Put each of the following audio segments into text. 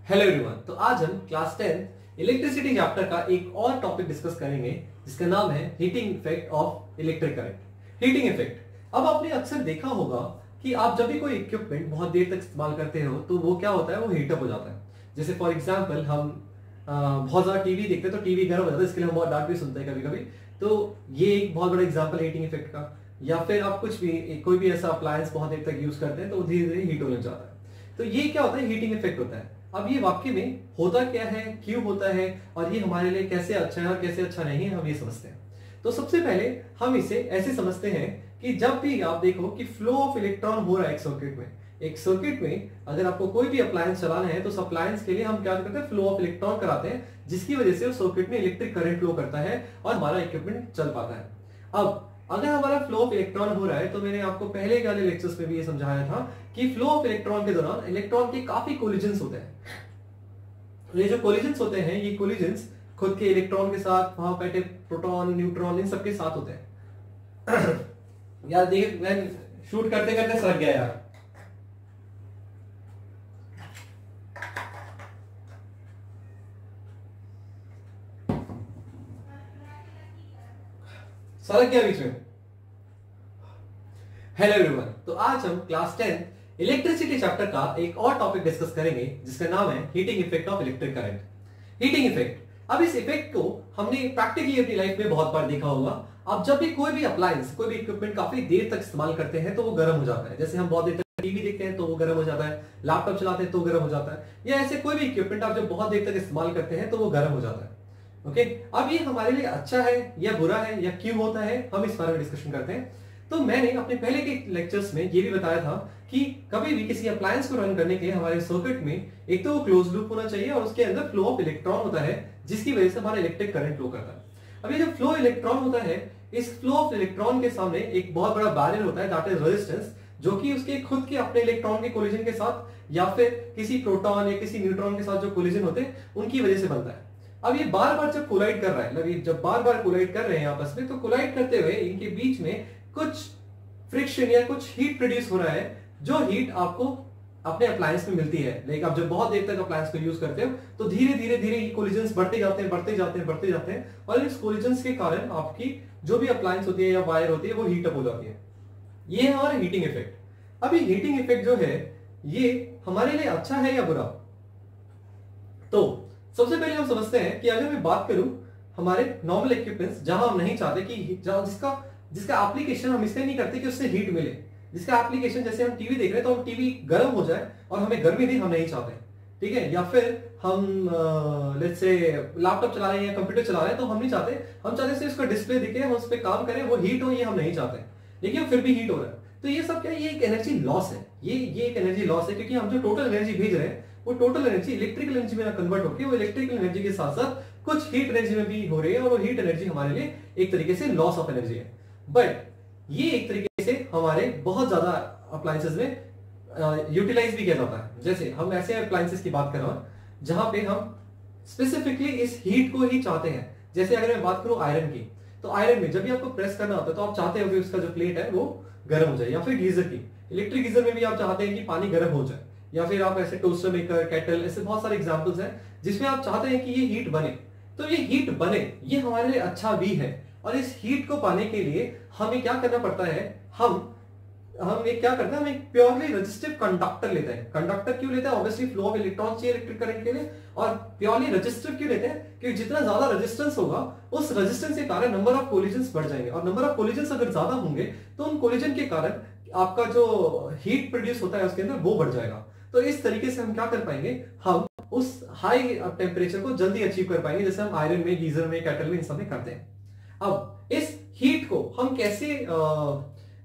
Hello everyone. तो आज हम क्लास 10 इलेक्ट्रिसिटी चैप्टर का एक और टॉपिक डिस्कस करेंगे जिसका नाम है heating effect of electric current. Heating effect. अब आपने अक्सर देखा होगा कि आप जब भी कोई इक्विपमेंट बहुत देर तक इस्तेमाल करते हो तो वो क्या होता है, वो हीटअप हो जाता है। जैसे फॉर एग्जांपल हम बहुत ज्यादा टीवी देखते हैं तो टीवी गर्म हो जाता है, इसके लिए हम बहुत डांट भी सुनते हैं कभी कभी। तो ये एक बहुत बड़ा एग्जाम्पल हीटिंग इफेक्ट का। या फिर आप कुछ भी कोई भी ऐसा अप्लायंस बहुत देर तक यूज करते हैं तो धीरे धीरे हीट होने जाता है। तो ये क्या होता है, हीटिंग इफेक्ट होता है। अब ये वाक्य में होता क्या है, क्यों होता है और ये हमारे लिए कैसे अच्छा है और कैसे अच्छा नहीं है, हम ये समझते हैं। तो सबसे पहले हम इसे ऐसे समझते हैं कि जब भी आप देखो कि फ्लो ऑफ इलेक्ट्रॉन हो रहा है एक सर्किट में अगर आपको कोई भी अप्लायंस चलाना है तो उस अप्लायंस के लिए हम क्या करते हैं, फ्लो ऑफ इलेक्ट्रॉन कराते हैं, जिसकी वजह से उस सर्किट में इलेक्ट्रिक करंट फ्लो करता है और हमारा इक्विपमेंट चल पाता है। अब अगर हमारा फ्लो ऑफ इलेक्ट्रॉन हो रहा है तो मैंने आपको पहले वाले लेक्चर्स में भी ये समझाया था कि फ्लो ऑफ इलेक्ट्रॉन के दौरान इलेक्ट्रॉन के काफी कोलिजन्स होते हैं। ये जो कोलिजन्स होते हैं, ये कोलिजन्स खुद के इलेक्ट्रॉन के साथ, वहां बैठे प्रोटॉन, न्यूट्रॉन, इन सबके साथ होते हैं। यार देखिए, मैं शूट करते करते सरक गया यार। सरक गया बीच में। Hello everyone. तो आज हम क्लास 10 इलेक्ट्रिसिटी चैप्टर का एक और टॉपिक डिस्कस करेंगे जिसका नाम है heating effect of electric current. Heating effect. अब इस इफेक्ट को हमने प्रैक्टिकली अपनी लाइफ में बहुत बार देखा होगा। अब जब भी कोई भी अप्लायंस, कोई भी इक्विपमेंट काफी देर तक इस्तेमाल करते हैं तो वो गर्म हो जाता है। जैसे हम बहुत देर तक टीवी देखते हैं तो वो गर्म हो जाता है, लैपटॉप चलाते हैं तो गर्म हो जाता है, या ऐसे कोई भी इक्विपमेंट आप जब बहुत देर तक इस्तेमाल करते हैं तो वो गर्म हो जाता है। ओके, अब ये हमारे लिए अच्छा है या बुरा है या क्यों होता है, हम इस बारे में डिस्कशन करते हैं। तो मैंने अपने पहले के लेक्चर्स में ये भी बताया था कि कभी भी किसी अप्लायंस को रन करने के लिए हमारे सर्किट में एक तो वो क्लोज लूप होना चाहिए और उसके अंदर फ्लो ऑफ इलेक्ट्रॉन होता है, जिसकी वजह से हमारा इलेक्ट्रिक करंट फ्लो करता है। अब ये जो फ्लो इलेक्ट्रॉन होता है, इस फ्लो ऑफ इलेक्ट्रॉन के सामने एक बहुत बड़ा बैरियर होता है, दैट इज रेजिस्टेंस, जो कि उसके खुद के अपने इलेक्ट्रॉन के कोलिजन के साथ या फिर किसी प्रोटॉन या किसी न्यूट्रॉन के साथ जो कोलिजन होते हैं उनकी वजह से बनता है। अब ये बार बार जब कोलाइड कर रहा है, मतलब जब बार बार कोलाइड कर रहे हैं आपस में, तो कोलाइड करते हुए इनके बीच में कुछ फ्रिक्शन या कुछ हीट प्रोड्यूस हो रहा है, जो हीट आपको अपने अप्लायंस में मिलती है। लेकिन आप जब बहुत देर तक अप्लायंस को यूज करते हो तो धीरे धीरे धीरे ये कोलिजन्स बढ़ते जाते हैं और इस कोलिजन्स के कारण आपकी जो भी अप्लायंस होती है या वायर होती है वो हीट अप हो जाती है। ये है हमारा हीटिंग इफेक्ट। अब ये हीटिंग इफेक्ट जो है ये हमारे लिए अच्छा है या बुरा? तो सबसे पहले हम समझते हैं कि अगर मैं बात करूं हमारे नॉर्मल इक्विपमेंट्स, जहां हम नहीं चाहते कि जिसका एप्लीकेशन हम इसलिए नहीं करते कि उससे हीट मिले, जिसका एप्लीकेशन जैसे हम टीवी देख रहे हैं तो हम टीवी गर्म हो जाए और हमें गर्मी दे, हम नहीं चाहते, ठीक है। या फिर हम लेट्स से लैपटॉप चला रहे हैं या कंप्यूटर चला रहे हैं तो हम नहीं चाहते, हम चाहते हैं उसका डिस्प्ले दिखे, हम उस पर काम करें, वो हीट हो, ये हम नहीं चाहते, लेकिन फिर भी हीट हो रहा है। तो ये सब क्या है, ये एक एनर्जी लॉस है। ये एक एनर्जी लॉस है क्योंकि हम जो टोटल एनर्जी भेज रहे हैं वो टोटल एनर्जी इलेक्ट्रिकल एनर्जी में कन्वर्ट होकर वो इलेक्ट्रिकल एनर्जी के साथ साथ कुछ हीट एनर्जी में भी हो रही है, और वो हीट एनर्जी हमारे लिए एक तरीके से लॉस ऑफ एनर्जी है। बट ये एक तरीके से हमारे बहुत ज्यादा अप्लायंसेस में यूटिलाइज भी किया जाता है। जैसे हम ऐसे अप्लायंसेस की बात कर रहे हैं जहां पे हम स्पेसिफिकली इस हीट को ही चाहते हैं। जैसे अगर मैं बात करूं आयरन की, तो आयरन में जब भी आपको प्रेस करना होता है तो आप चाहते हो कि उसका जो प्लेट है वो गर्म हो जाए। या फिर गीजर की, इलेक्ट्रिक गीजर में भी आप चाहते हैं कि पानी गर्म हो जाए। या फिर आप ऐसे टोस्टर मेकर, केटल, ऐसे बहुत सारे एग्जांपल्स हैं जिसमें आप चाहते हैं कि ये हीट बने। तो ये हीट बने, ये हमारे लिए अच्छा भी है। और इस हीट को पाने के लिए हमें क्या करना पड़ता है, हम एक क्या करते हैं, हम एक प्योरली रेजिस्टिव कंडक्टर लेते हैं। कंडक्टर क्यों लेते हैं? ऑब्वियसली फ्लो ऑफ इलेक्ट्रॉन चाहिए इलेक्ट्रिक करंट के लिए। और प्योरली रेजिस्टिव क्यों लेते हैं? क्योंकि जितना ज्यादा रेजिस्टेंस होगा उस रेजिस्टेंस के कारण नंबर ऑफ कोलिजन्स बढ़ जाएंगे, और नंबर ऑफ कोलिजन्स अगर ज्यादा होंगे तो उन कोलिजन के कारण आपका जो हीट प्रोड्यूस होता है उसके अंदर वो बढ़ जाएगा। तो इस तरीके से हम क्या कर पाएंगे, हम उस हाई टेम्परेचर को जल्दी अचीव कर पाएंगे, जैसे हम आयरन में, गीजर में, केटल में, इन सब में करते हैं। अब इस हीट को हम कैसे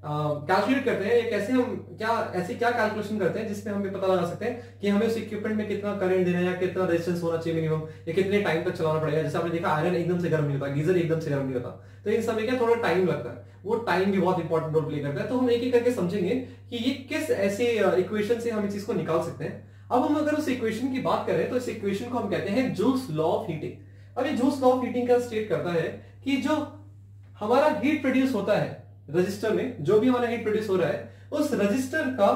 कैलकुलेट करते हैं, या कैसे हम क्या कैलकुलेशन करते हैं जिसमें हमें पता लगा सकते हैं कि हमें उस इक्विपमेंट में कितना करंट देना है या कितना रेजिस्टेंस होना चाहिए मिनिमम, या कितने टाइम तक चलाना पड़ेगा। जैसे आपने देखा आयरन एकदम से गर्म नहीं होता, गीजर एकदम से गर्म नहीं होता, तो इन सब में क्या थोड़ा टाइम लगता है, वो टाइम भी बहुत इंपॉर्टेंट रोल प्ले करता है। तो हम एक एक करके समझेंगे कि ये किस ऐसे इक्वेशन से हम इस चीज को निकाल सकते हैं। अब हम अगर उस इक्वेशन की बात करें तो इस इक्वेशन को हम कहते हैं जूल्स लॉ ऑफ हीटिंग। अब ये जूल्स लॉ ऑफ हीटिंग का स्टेट करता है कि जो हमारा हीट प्रोड्यूस होता है रजिस्टर में, जो भी हमारा हीट प्रोड्यूस हो रहा है, उस रजिस्टर का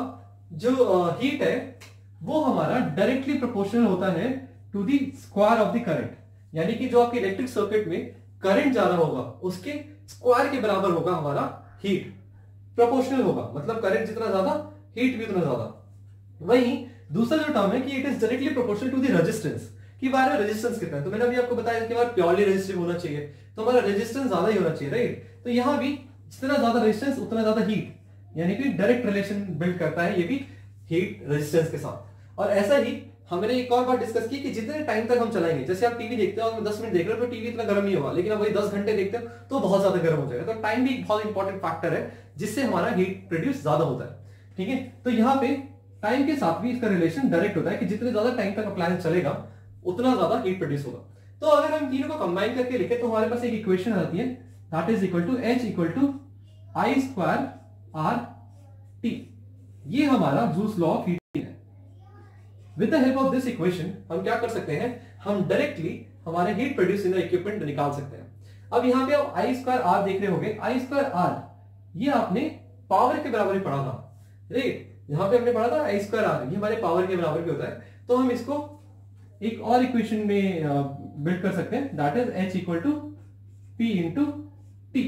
जो हीट है वो हमारा डायरेक्टली प्रोपोर्शनल होता है to the square of the current, यानी कि जो आपके इलेक्ट्रिक सर्किट में करंट ज्यादा होगा उसके स्क्वायर के बराबर होगा हमारा हीट, प्रोपोर्शनल होगा, मतलब करंट जितना ज्यादा हीट भी उतना ज्यादा। वहीं दूसरा जो टर्म है कि it is directly proportional to the resistance, कि बारे में रेजिस्टेंस कितना है। तो मैंने अभी आपको बताया कि हमारा प्योरली रेजिस्टिव होना चाहिए, तो हमारा रेजिस्टेंस ज्यादा ही होना चाहिए, राइट। तो यहां भी जितना ज्यादा रेजिस्टेंस उतना ज्यादा हीट, यानी कि डायरेक्ट रिलेशन बिल्ड करता है ये भी हीट रेजिस्टेंस के साथ। और ऐसा ही हमने एक और बात डिस्कस की कि जितने टाइम तक हम चलाएंगे, जैसे आप टीवी देखते हो और 10 मिनट देख रहे हो तो टीवी इतना गर्म नहीं होगा, लेकिन आप वही 10 घंटे देखते हो तो बहुत ज्यादा गर्म हो जाएगा। तो टाइम भी एक बहुत इंपॉर्टेंट फैक्टर है जिससे हमारा हीट प्रोड्यूस ज्यादा होता है, ठीक है। तो यहाँ पे टाइम के साथ भी इसका रिलेशन डायरेक्ट होता है कि जितने ज्यादा टाइम तक अप्लायंस चलेगा उतना ज्यादा हीट प्रोड्यूस होगा। तो अगर हम तीनों को कंबाइन करके लिखे तो हमारे पास एक इक्वेशन आती है, that is equal to H equal to I square R T। ये हमारा जूस लॉ ऑफ हीटिंग है। With the help of this equation हम क्या कर सकते हैं, हम डायरेक्टली हमारे हीट प्रोड्यूसिंग इक्विपमेंट निकाल सकते हैं। अब यहाँ पे आप I स्क्वायर R देख रहे होंगे, I स्क्वायर R ये आपने पावर के बराबर ही पढ़ा था, राइट। यहां पे हमने पढ़ा था I स्क्वायर R ये हमारे पावर के बराबर भी होता है। तो हम इसको एक और इक्वेशन में बिल्ड कर सकते हैं, that is H equal to P into T।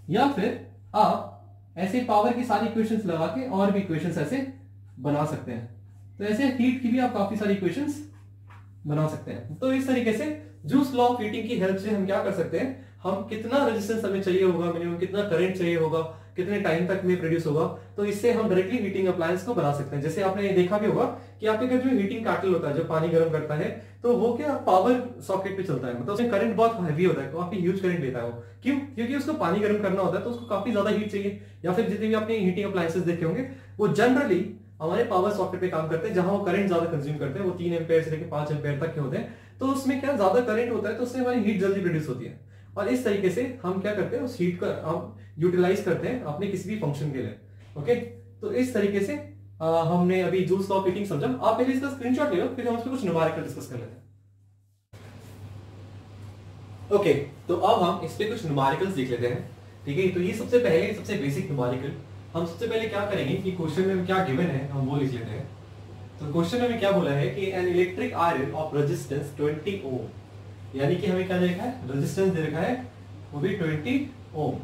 या फिर आप ऐसे पावर की सारी इक्वेशंस लगा के और भी इक्वेशंस ऐसे बना सकते हैं। तो ऐसे हीट की भी आप काफी सारी इक्वेशंस बना सकते हैं। तो इस तरीके से जूस लॉ ऑफ हीटिंग की हेल्प से हम क्या कर सकते हैं, हम कितना रेजिस्टेंस हमें चाहिए होगा, मिनिमम कितना करंट चाहिए होगा, कितने टाइम तक में प्रोड्यूस होगा, तो इससे हम डायरेक्टली हीटिंग अप्लायंस को बना सकते हैं। जैसे आपने ये देखा भी होगा कि आपके घर जो हीटिंग कैटल होता है जो पानी गर्म करता है, तो वो क्या पावर सॉकेट पे चलता है, मतलब उसमें करंट बहुत हैवी होता है, काफी ह्यूज करंट लेता है वो। क्यों? क्योंकि उसको पानी गर्म करना होता है तो उसको काफी ज्यादा हीट चाहिए। या फिर जितने भी आपने हीटिंग अप्लायंसेस देखे होंगे वो जनरली हमारे पावर सॉकेट पे काम करते हैं, जहां वो करंट ज्यादा कंज्यूम करते हैं, वो 3 एम्पेयर से लेकर 5 एम्पेयर तक के होते हैं। तो उसमें क्या ज्यादा करंट होता है तो उससे हमारी हीट जल्दी प्रोड्यूस होती है। और इस तरीके से हम क्या करते हैं, उस हीट को हम यूटिलाइज करते हैं अपने किसी भी फंक्शन के लिए। ओके, तो इस तरीके से हमने अभी जूस लॉ ऑफ हीटिंग समझा। आप पहले इसका स्क्रीनशॉट ले लो, फिर हम उस पर कुछ न्यूमेरिकल डिस्कस कर लेते हैं। ओके, तो अब हम इस पे कुछ न्यूमेरिकल्स देख लेते हैं, ठीक है। तो ये सबसे पहले सबसे बेसिक न्यूमेरिकल हम सबसे पहले क्या करेंगे कि क्वेश्चन में क्या गिवन है हम वो लिख लेते हैं। तो क्वेश्चन में क्या बोला है कि an electric iron of resistance 20 ओम, यानी कि हमें क्या दे रखा है, रेजिस्टेंस दे रखा है वो भी 20 ohm,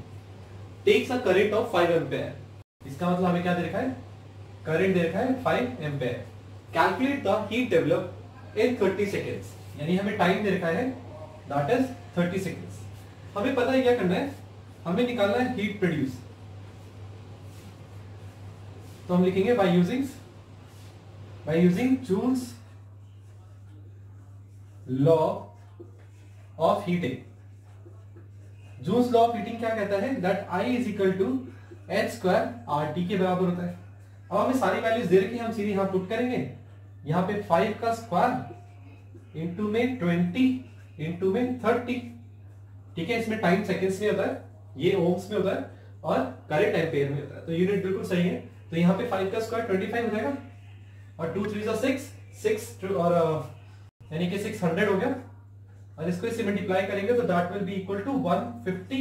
takes a current of 5 ampere. इसका मतलब हमें क्या दे रखा है, करंट दे रखा है 5 ampere. Calculate the heat develop in 30 seconds, यानी हमें टाइम दे रखा है दैट इज 30 सेकेंड्स। हमें पता है क्या करना है, हमें निकालना है हीट प्रोड्यूस। तो हम लिखेंगे by using Joule's law of heating. Joule's law of heating क्या कहता है, that I is equal to H square RT के बराबर होता है। अब हमें सारी वैल्यूज दे रखी है, हम सीधे यहां पुट करेंगे। यहां पे 5 का स्क्वायर इंटू में 20 इंटू में 30, ठीक है। इसमें टाइम सेकेंड्स में होता है, ये ओम्स में होता है और करंट एम्पेयर में होता है, तो यूनिट बिल्कुल सही है। तो यहाँ पे 5 का स्क्वायर 25 हो जाएगा और 2 3 6 और यानी कि 600 हो गया, और इसको इससे मल्टीप्लाई करेंगे तो that will be equal to 150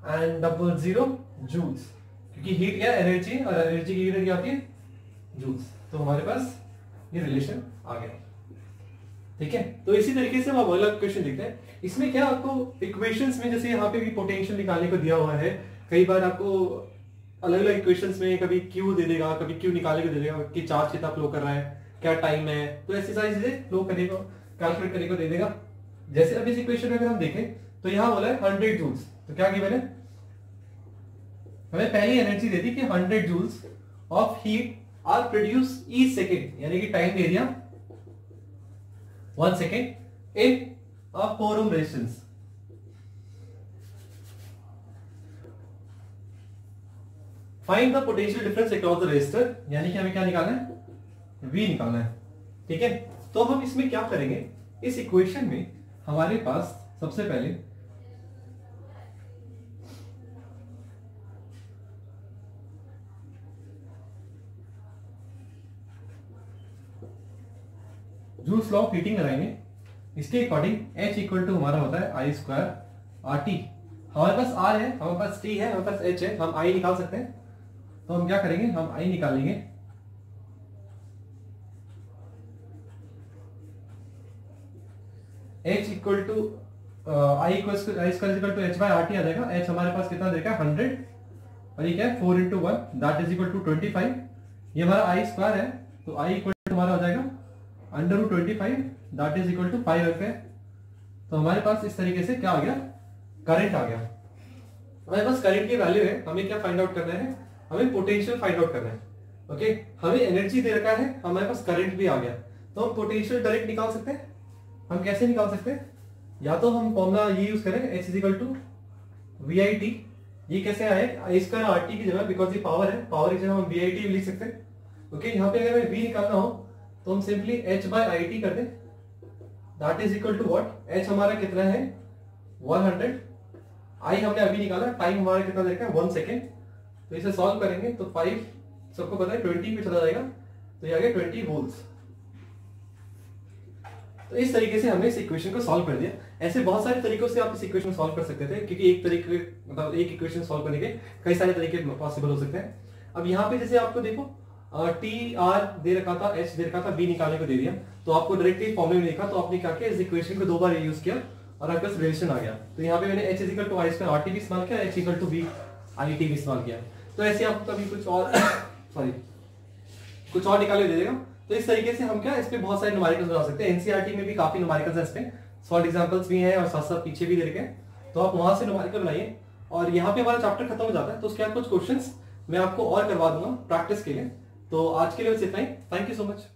and 00 joules, क्योंकि हीट क्या एनर्जी, और एनर्जी की यूनिट क्या होती है जूल्स। तो हमारे पास ये रिलेशन आ गया, ठीक है। तो इसी तरीके से हम अगला क्वेश्चन देखते हैं। इसमें क्या आपको इक्वेशंस में, जैसे यहाँ पे भी पोटेंशियल निकालने को दिया हुआ है, कई बार आपको अलग अलग इक्वेशंस में कभी Q दे देगा, कभी Q निकालने को दे देगा कि चार्ज कितना फ्लो कर रहा है, क्या टाइम है, तो ऐसी सारी चीजें फ्लो करने को कैलकुलेट करने को दे देगा। जैसे अब इस इक्वेशन में अगर हम देखें तो यहां बोला है 100 जूल्स, तो क्या गिवन है, हमें पहली एनर्जी दे दी कि 100 joules of heat are produce each second, यानी कि टाइम दे दिया 1 second in a 4 ohm resistance. Find the potential difference across the resistor, यानी कि हमें क्या निकालना है, V निकालना है, ठीक है। तो हम इसमें क्या करेंगे, इस इक्वेशन में हमारे पास सबसे पहले जूल्स लॉ ऑफ हीटिंग लगाएंगे। इसके अकॉर्डिंग H इक्वल टू हमारा होता है I स्क्वायर RT। हमारे पास R है, हमारे पास T है, हमारे पास H है, हम I निकाल सकते हैं। तो हम क्या करेंगे, हम I निकालेंगे H equal to I square equal to H by R T आ जाएगा। H हमारे पास कितना दे रखा है 100 और ये क्या है 4 into 1 that is equal to 25। ये हमारा आई स्क्वायर है तो आई इक्वल टू हमारा हो जाएगा under root 25 that is equal to 5 है। तो हमारे पास इस तरीके से क्या आ गया, करंट आ गया। हमारे पास करंट की वैल्यू है, हमें क्या फाइंड आउट करना है, हमें पोटेंशियल फाइंड आउट करना है। ओके, हमें एनर्जी दे रखा है, हमारे पास करंट भी आ गया, तो हम पोटेंशियल डायरेक्ट निकाल सकते हैं। हम कैसे निकाल सकते हैं, या तो हम फॉर्मूला ये यूज करें H is equal to V I T. ये कैसे आए, आई स्क्वायर आर टी की जगह, बिकॉज ये पावर है, पावर की जगह हम वी आई टी लिख सकते हैं। ओके, यहाँ पे अगर हमें V निकालना हो तो हम simply H by I T कर दें, that is equal to what, H हमारा कितना है 100, आई हमने अभी निकाला, टाइम हमारा कितना दे रखा है 1 सेकेंड। तो इसे सॉल्व करेंगे तो 5 सबको पता है 20 पे चला जाएगा, तो ये आ गया 20 वोल्ट्स। तो इस तरीके से हमने इस इक्वेशन को सॉल्व कर दिया। ऐसे बहुत सारे तरीकों से आप इस इक्वेशन को सॉल्व कर सकते थे, क्योंकि एक तरीके मतलब एक इक्वेशन सॉल्व करने के कई सारे तरीके पॉसिबल हो सकते हैं। अब यहाँ पे जैसे आपको देखो टी आर दे रखा था, एच दे रखा था, बी निकालने को दे दिया, तो आपको डायरेक्टली फॉर्मूले में देखा तो आपने क्या किया, इस इक्वेशन को 2 बार यूज किया और आपके पास रिलेशन आ गया। तो यहाँ पे मैंने H is equal to I square R T भी इस्तेमाल किया, H equal to V I T भी इस्तेमाल किया। तो ऐसे आपको कभी कुछ और सॉरी कुछ और निकाले दे देगा। तो इस तरीके से हम क्या इस पे बहुत सारे न्यूमेरिकल्स बना सकते हैं। एनसीईआरटी में भी काफी न्यूमेरिकल्स हैं, इस पे सॉल्व एग्जांपल्स भी हैं और साथ साथ पीछे भी दे रखे हैं, तो आप वहां से न्यूमेरिकल बनाइए। और यहाँ पे हमारा चैप्टर खत्म हो जाता है, तो उसके बाद कुछ क्वेश्चंस मैं आपको और करवा दूंगा प्रैक्टिस के लिए। तो आज के लिए बस इतना ही, थैंक यू सो मच।